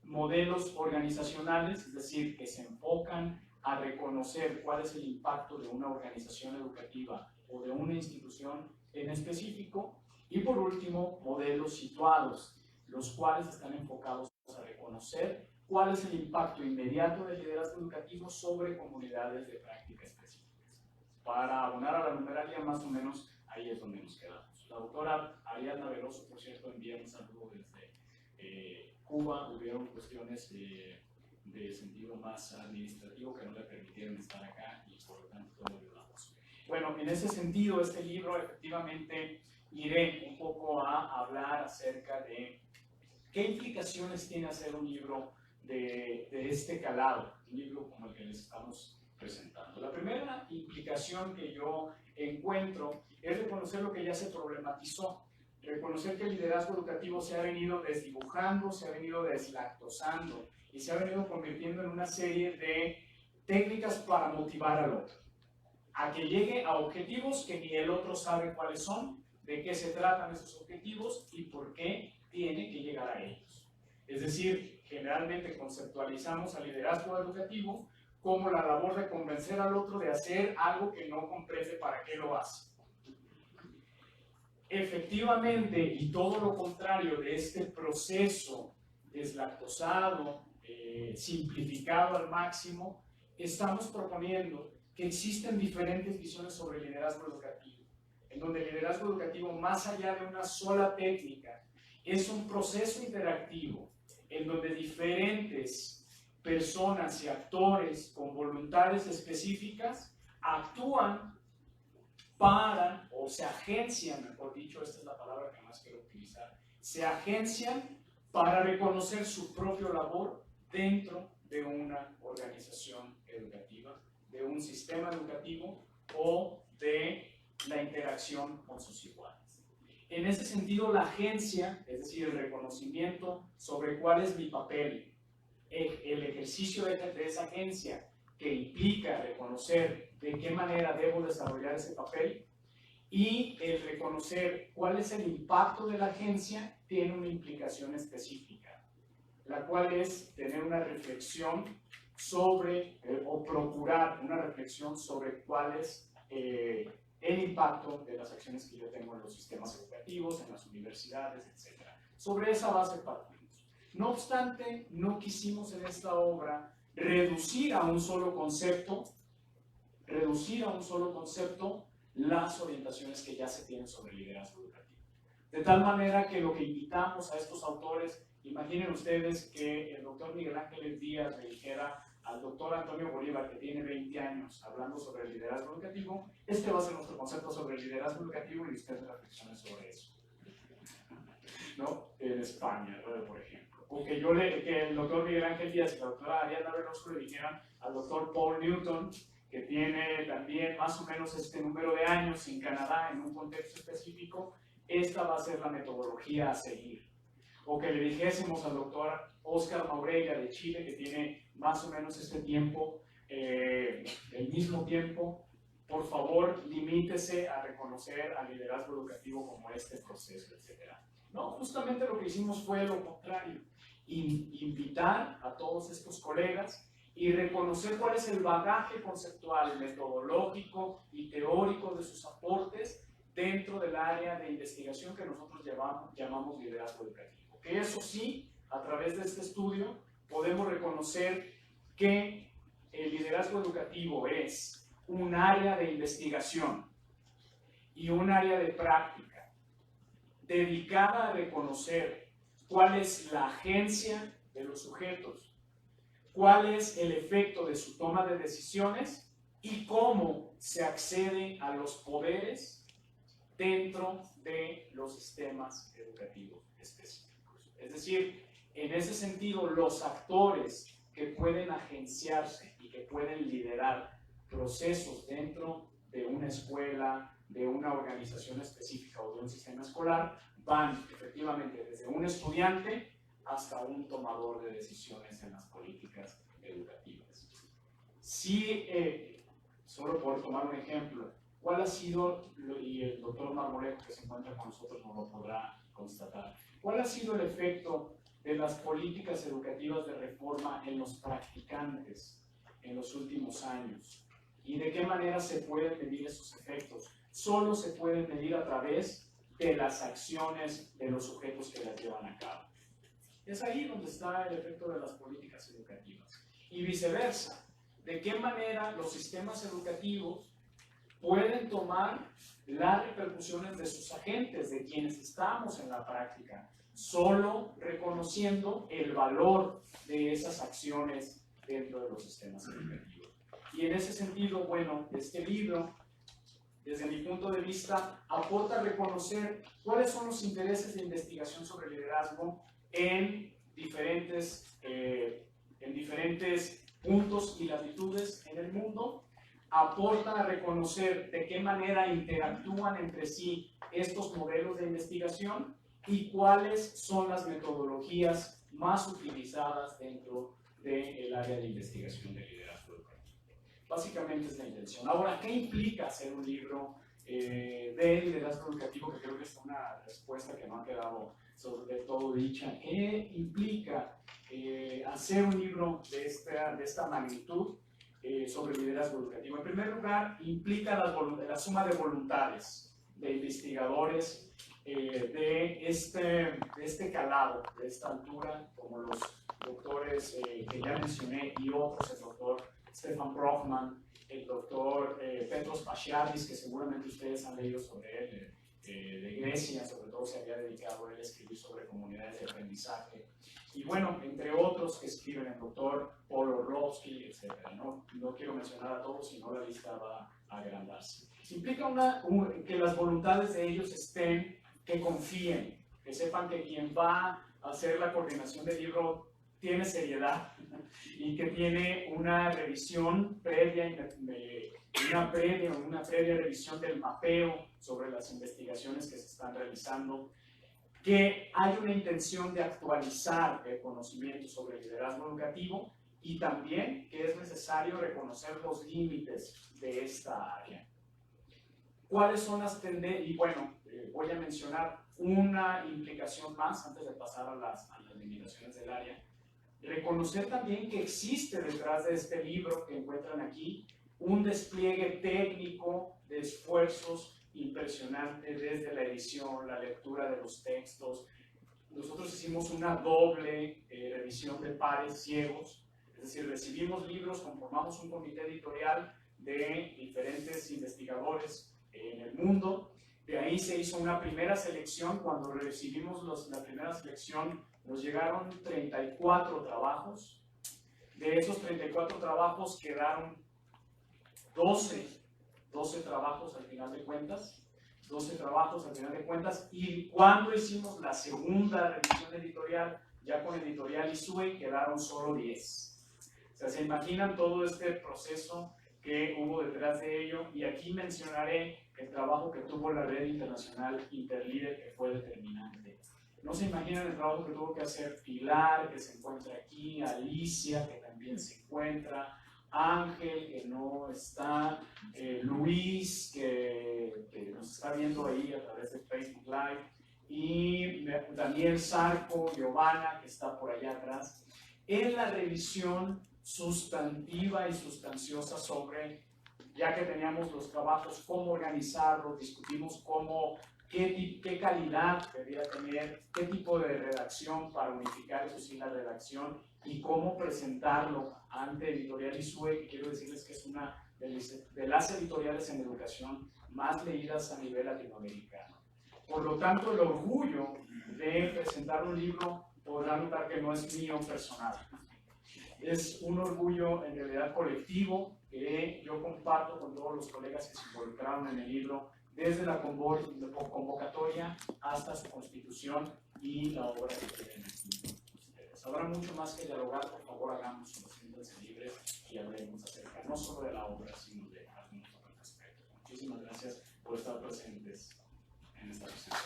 modelos organizacionales, es decir, que se enfocan a reconocer cuál es el impacto de una organización educativa o de una institución en específico, y por último, modelos situados, los cuales están enfocados a reconocer cuál es el impacto inmediato del liderazgo educativo sobre comunidades de práctica específicas. Para abonar a la numeralia, más o menos, ahí es donde nos quedamos. La doctora Ariadna Veloso, por cierto, envía un saludo desde Cuba. Hubieron cuestiones de sentido más administrativo que no le permitieron estar acá y por lo tanto todo lo ayudamos. Bueno, en ese sentido, este libro efectivamente iré un poco a hablar acerca de qué implicaciones tiene hacer un libro de este calado, un libro como el que les estamos presentando. La primera implicación que yo encuentro es reconocer lo que ya se problematizó. reconocer que el liderazgo educativo se ha venido desdibujando, se ha venido deslactosando y se ha venido convirtiendo en una serie de técnicas para motivar al otro, a que llegue a objetivos que ni el otro sabe cuáles son, de qué se tratan esos objetivos y por qué tiene que llegar a ellos. Es decir, generalmente conceptualizamos al liderazgo educativo como la labor de convencer al otro de hacer algo que no comprende para qué lo hace. Efectivamente, y todo lo contrario de este proceso deslactosado, simplificado al máximo, estamos proponiendo que existen diferentes visiones sobre el liderazgo educativo, en donde el liderazgo educativo, más allá de una sola técnica, es un proceso interactivo en donde diferentes personas y actores con voluntades específicas actúan para, o se agencian, mejor dicho, esta es la palabra que más quiero utilizar, se agencian para reconocer su propia labor dentro de una organización educativa, de un sistema educativo o de la interacción con sus iguales. En ese sentido, la agencia, es decir, el reconocimiento sobre cuál es mi papel, el ejercicio de esa agencia que implica reconocer de qué manera debo desarrollar ese papel y el reconocer cuál es el impacto de la agencia tiene una implicación específica, la cual es tener una reflexión sobre, o procurar una reflexión sobre cuál es el impacto de las acciones que yo tengo en los sistemas educativos, en las universidades, etc. Sobre esa base partimos. No obstante, no quisimos en esta obra reducir a un solo concepto las orientaciones que ya se tienen sobre el liderazgo educativo. De tal manera que lo que invitamos a estos autores, imaginen ustedes que el doctor Miguel Ángeles Díaz le dijera al doctor Antonio Bolívar, que tiene 20 años hablando sobre el liderazgo educativo, este va a ser nuestro concepto sobre el liderazgo educativo y ustedes reflexionen sobre eso, ¿no? En España, por ejemplo. O que el doctor Miguel Ángel Díaz y la doctora Ariana Veloso le dijeran al doctor Paul Newton, que tiene también más o menos este número de años en Canadá, en un contexto específico, esta va a ser la metodología a seguir. O que le dijésemos al doctor Óscar Maureira de Chile, que tiene más o menos este tiempo, el mismo tiempo, por favor, limítese a reconocer al liderazgo educativo como este proceso, etc. No, justamente lo que hicimos fue lo contrario, invitar a todos estos colegas y reconocer cuál es el bagaje conceptual, metodológico y teórico de sus aportes dentro del área de investigación que nosotros llamamos liderazgo educativo. Que eso sí, a través de este estudio, podemos reconocer que el liderazgo educativo es un área de investigación y un área de práctica dedicada a reconocer cuál es la agencia de los sujetos, cuál es el efecto de su toma de decisiones y cómo se accede a los poderes dentro de los sistemas educativos específicos. Es decir, en ese sentido, los actores que pueden agenciarse y que pueden liderar procesos dentro de una escuela, de una organización específica o de un sistema escolar, van efectivamente desde un estudiante hasta un tomador de decisiones en las políticas educativas. Sí, solo por tomar un ejemplo, ¿cuál ha sido, y el doctor Marmolejo que se encuentra con nosotros nos lo podrá constatar, cuál ha sido el efecto de las políticas educativas de reforma en los practicantes en los últimos años? ¿Y de qué manera se pueden medir esos efectos? Solo se pueden medir a través de las acciones de los sujetos que las llevan a cabo. Es ahí donde está el efecto de las políticas educativas. Y viceversa, ¿de qué manera los sistemas educativos pueden tomar las repercusiones de sus agentes, de quienes estamos en la práctica, solo reconociendo el valor de esas acciones dentro de los sistemas educativos? Y en ese sentido, bueno, este libro, desde mi punto de vista, aporta a reconocer cuáles son los intereses de investigación sobre liderazgo en diferentes puntos y latitudes en el mundo, aporta a reconocer de qué manera interactúan entre sí estos modelos de investigación y cuáles son las metodologías más utilizadas dentro del área de investigación de liderazgo educativo. Básicamente es la intención. Ahora, ¿qué implica hacer un libro de liderazgo educativo? Que creo que es una respuesta que no ha quedado sobre todo dicha. ¿Qué implica hacer un libro de esta magnitud sobre liderazgo educativo? En primer lugar, implica la suma de voluntades, de investigadores de este calado, de esta altura, como los doctores que ya mencioné y otros, el doctor Stefan Brofman, el doctor Petros Pachiadis, que seguramente ustedes han leído sobre él, de Grecia, sobre todo se había dedicado él a escribir sobre comunidades de aprendizaje, y bueno, entre otros que escriben, el doctor Paul Orlovsky, etc. No quiero mencionar a todos, sino la lista va a agrandarse. Implica que las voluntades de ellos estén, que confíen, que sepan que quien va a hacer la coordinación del libro tiene seriedad y que tiene una revisión previa, una previa revisión del mapeo sobre las investigaciones que se están realizando, que hay una intención de actualizar el conocimiento sobre el liderazgo educativo y también que es necesario reconocer los límites de esta área. ¿Cuáles son las tendencias? Y bueno, voy a mencionar una implicación más antes de pasar a las limitaciones del área. Reconocer también que existe detrás de este libro que encuentran aquí un despliegue técnico de esfuerzos impresionante desde la edición, la lectura de los textos. Nosotros hicimos una doble revisión de pares ciegos, es decir, recibimos libros, conformamos un comité editorial de diferentes investigadores en el mundo. De ahí se hizo una primera selección. Cuando recibimos la primera selección nos llegaron 34 trabajos. De esos 34 trabajos quedaron 12 trabajos al final de cuentas, 12 trabajos al final de cuentas, y cuando hicimos la segunda revisión editorial, ya con editorial ISUE, quedaron solo 10. O sea, se imaginan todo este proceso que hubo detrás de ello, y aquí mencionaré el trabajo que tuvo la red internacional Interlíder, que fue determinante. No se imaginan el trabajo que tuvo que hacer Pilar, que se encuentra aquí, Alicia, que también se encuentra, Ángel, que no está, Luis, que nos está viendo ahí a través de Facebook Live, y Daniel Sarco, Giovanna, que está por allá atrás, en la revisión sustantiva y sustanciosa sobre, ya que teníamos los trabajos, cómo organizarlos, discutimos qué calidad debería tener, qué tipo de redacción para unificar eso sí, la redacción, y cómo presentarlo ante Editorial ISUE, que quiero decirles que es una de las editoriales en educación más leídas a nivel latinoamericano. Por lo tanto, el orgullo de presentar un libro, podrán notar que no es mío personal. Es un orgullo en realidad colectivo que yo comparto con todos los colegas que se involucraron en el libro, desde la convocatoria hasta su constitución y la obra que tienen aquí. Habrá mucho más que dialogar, por favor hagamos, siéntanse libres y hablemos acerca no solo de la obra, sino de algunos otros aspectos. Muchísimas gracias por estar presentes en esta sesión.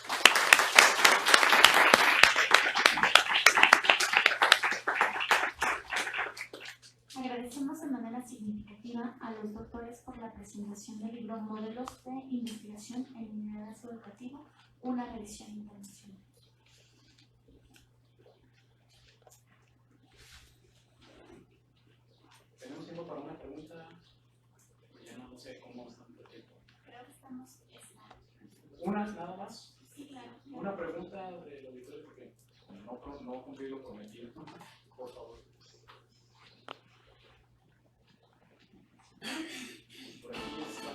Agradecemos de manera significativa a los doctores por la presentación del libro Modelos de Investigación en Liderazgo Educativo, una revisión internacional. ¿Tenemos tiempo para una pregunta? Ya no sé cómo están de tiempo. Creo que estamos... ¿Una nada más? Sí, claro. Una pregunta del auditorio, porque no cumplí lo prometido. Por favor. Por aquí está.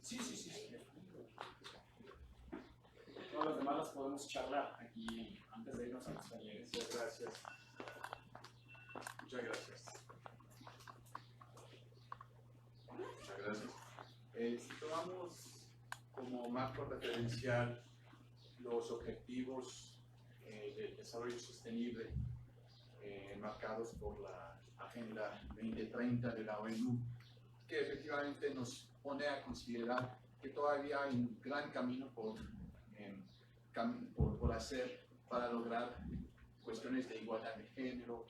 Sí. Todas las demás las podemos charlar aquí antes de irnos a los talleres. Muchas gracias. Muchas gracias. Muchas gracias. Si tomamos como marco referencial los objetivos del desarrollo sostenible marcados por la Agenda 2030 de la ONU, que efectivamente nos pone a considerar que todavía hay un gran camino por hacer para lograr cuestiones de igualdad de género,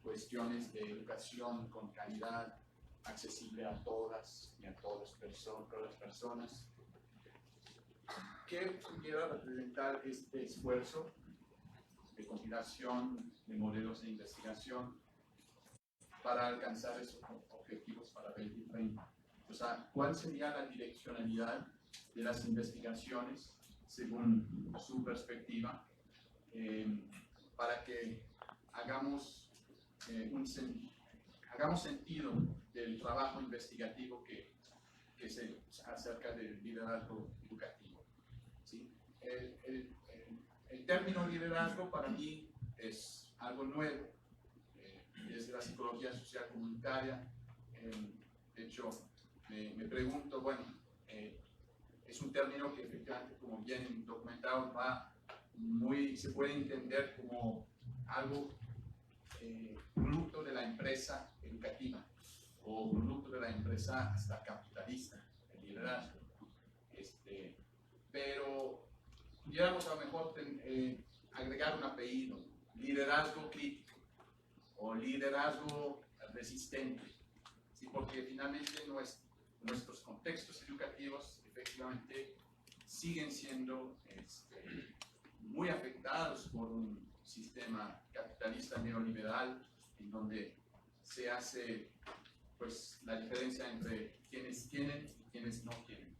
cuestiones de educación con calidad, accesible a todas y a todas las personas. ¿Qué pudiera representar este esfuerzo de compilación de modelos de investigación para alcanzar esos objetivos para 2030? O sea, ¿cuál sería la direccionalidad de las investigaciones según su perspectiva para que hagamos sentido del trabajo investigativo que se acerca del liderazgo educativo? ¿Sí? El término liderazgo para mí es algo nuevo, desde la psicología social comunitaria. De hecho, me pregunto, bueno, es un término que efectivamente, como bien documentado, se puede entender como algo producto de la empresa educativa o producto de la empresa hasta capitalista, el liderazgo. Pero pudiéramos a lo mejor agregar un apellido, liderazgo crítico o liderazgo resistente, ¿sí? Porque finalmente nuestros contextos educativos efectivamente siguen siendo muy afectados por un sistema capitalista neoliberal en donde se hace pues la diferencia entre quienes tienen y quienes no tienen.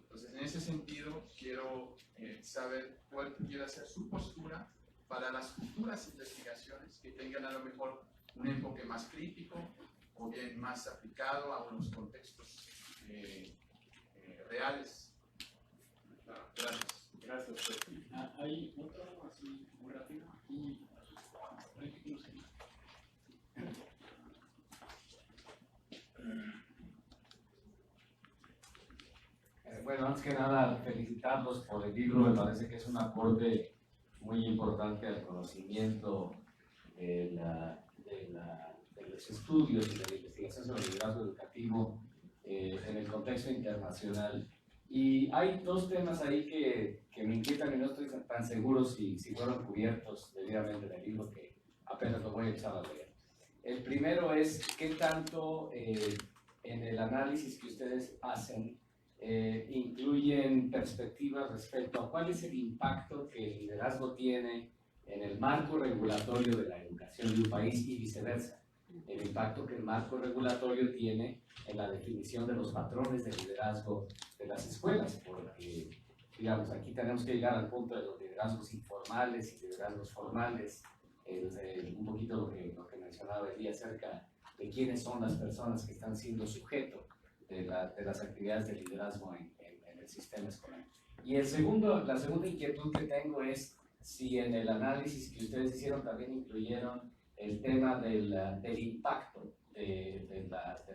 Entonces, en ese sentido, quiero saber cuál pudiera ser su postura para las futuras investigaciones que tengan a lo mejor un enfoque más crítico o bien más aplicado a unos contextos reales. Gracias. Gracias. Hay otro así muy rápido. Bueno, antes que nada, felicitarlos por el libro. Me parece que es un aporte muy importante al conocimiento de los estudios y de la investigación sobre el liderazgo educativo en el contexto internacional. Y hay dos temas ahí que me inquietan y no estoy tan seguro si fueron cubiertos debidamente en el libro, que apenas lo voy a echar a leer. El primero es qué tanto en el análisis que ustedes hacen incluyen perspectivas respecto a cuál es el impacto que el liderazgo tiene en el marco regulatorio de la educación de un país y viceversa. El impacto que el marco regulatorio tiene en la definición de los patrones de liderazgo de las escuelas, porque, digamos, aquí tenemos que llegar al punto de los liderazgos informales y liderazgos formales, un poquito lo que mencionaba Elías acerca de quiénes son las personas que están siendo sujeto de las actividades de liderazgo en el sistema escolar. Y la segunda inquietud que tengo es si en el análisis que ustedes hicieron también incluyeron el tema del impacto de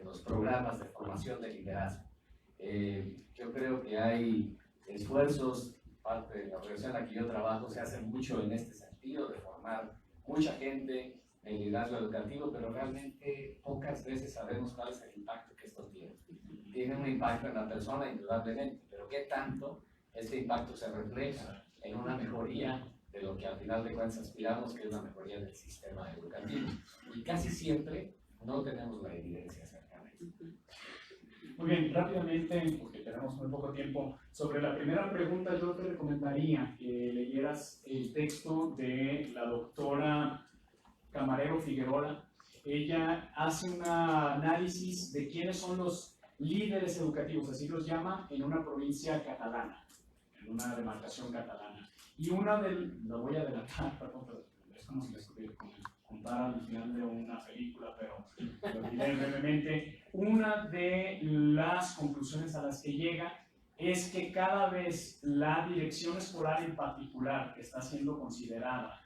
los programas de formación de liderazgo. Yo creo que hay esfuerzos, parte de la organización en la que yo trabajo, se hace mucho en este sentido, de formar mucha gente en liderazgo educativo, pero realmente pocas veces sabemos cuál es el impacto que esto tiene. Tiene un impacto en la persona, indudablemente, pero ¿qué tanto este impacto se refleja en una mejoría de lo que al final de cuentas aspiramos, que es la mejoría del sistema educativo? Y casi siempre no tenemos la evidencia acerca de eso. Muy bien, rápidamente, porque tenemos muy poco tiempo, sobre la primera pregunta yo te recomendaría que leyeras el texto de la doctora Camarero Figueroa. Ella hace un análisis de quiénes son los líderes educativos, así los llama, en una provincia catalana, en una demarcación catalana. Y lo voy a adelantar, perdón, pero es como si les contara al final de una película, pero lo diré brevemente. Una de las conclusiones a las que llega es que cada vez la dirección escolar en particular, que está siendo considerada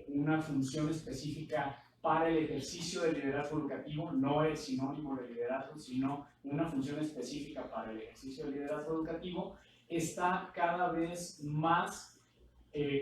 una función específica para el ejercicio del liderazgo educativo, no es sinónimo de liderazgo, sino una función específica para el ejercicio del liderazgo educativo, está cada vez más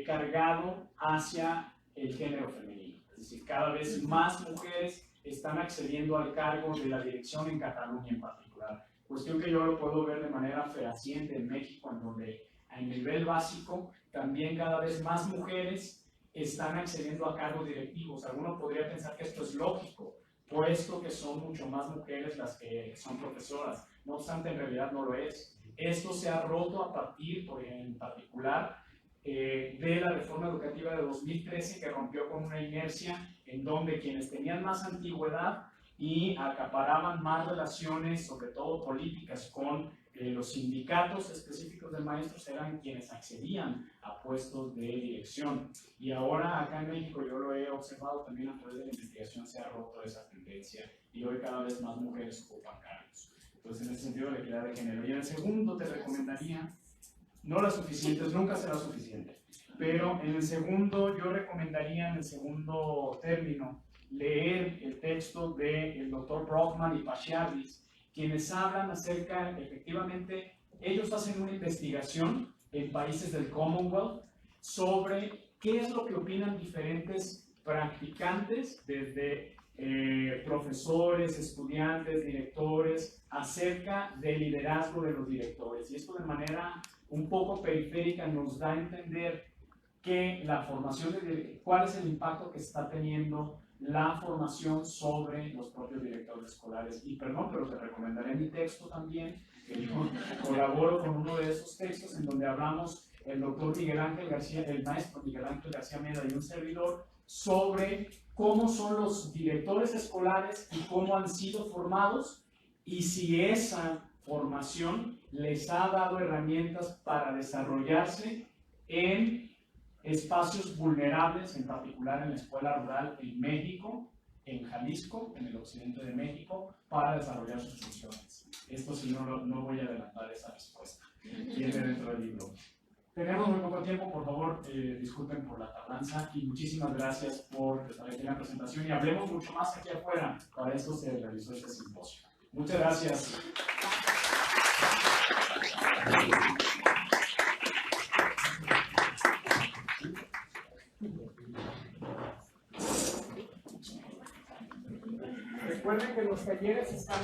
cargado hacia el género femenino. Es decir, cada vez más mujeres están accediendo al cargo de la dirección en Cataluña en particular. Cuestión que yo lo puedo ver de manera fehaciente en México, en donde a nivel básico también cada vez más mujeres están accediendo a cargos directivos. Alguno podría pensar que esto es lógico, puesto que son mucho más mujeres las que son profesoras. No obstante, en realidad no lo es. Esto se ha roto a partir, en particular, de la reforma educativa de 2013, que rompió con una inercia en donde quienes tenían más antigüedad y acaparaban más relaciones, sobre todo políticas, con los sindicatos específicos de maestros eran quienes accedían a puestos de dirección. Y ahora acá en México, yo lo he observado también a través de la investigación, se ha roto esa tendencia y hoy cada vez más mujeres ocupan cargos. Entonces, en ese sentido, la equidad de género. Y en el segundo te recomendaría, no las suficientes, nunca será suficiente, pero en el segundo yo recomendaría, en el segundo término, leer el texto del doctor Brockman y Pachiardis, quienes hablan acerca, efectivamente, ellos hacen una investigación en países del Commonwealth sobre qué es lo que opinan diferentes practicantes, desde profesores, estudiantes, directores, acerca del liderazgo de los directores. Y esto de manera un poco periférica nos da a entender que la formación cuál es el impacto que está teniendo la formación sobre los propios directores escolares. Y perdón, pero te recomendaré mi texto también, que yo colaboro con uno de esos textos en donde hablamos el doctor Miguel Ángel García, el maestro Miguel Ángel García Meda y un servidor, sobre cómo son los directores escolares y cómo han sido formados y si esa formación les ha dado herramientas para desarrollarse en espacios vulnerables, en particular en la escuela rural en México, en Jalisco, en el occidente de México, para desarrollar sus funciones. Esto sí, no voy a adelantar esa respuesta. Viene dentro del libro. Tenemos muy poco tiempo, por favor, disculpen por la tardanza y muchísimas gracias por estar aquí en la presentación y hablemos mucho más aquí afuera. Para esto se realizó este simposio. Muchas gracias. Recuerden que los talleres están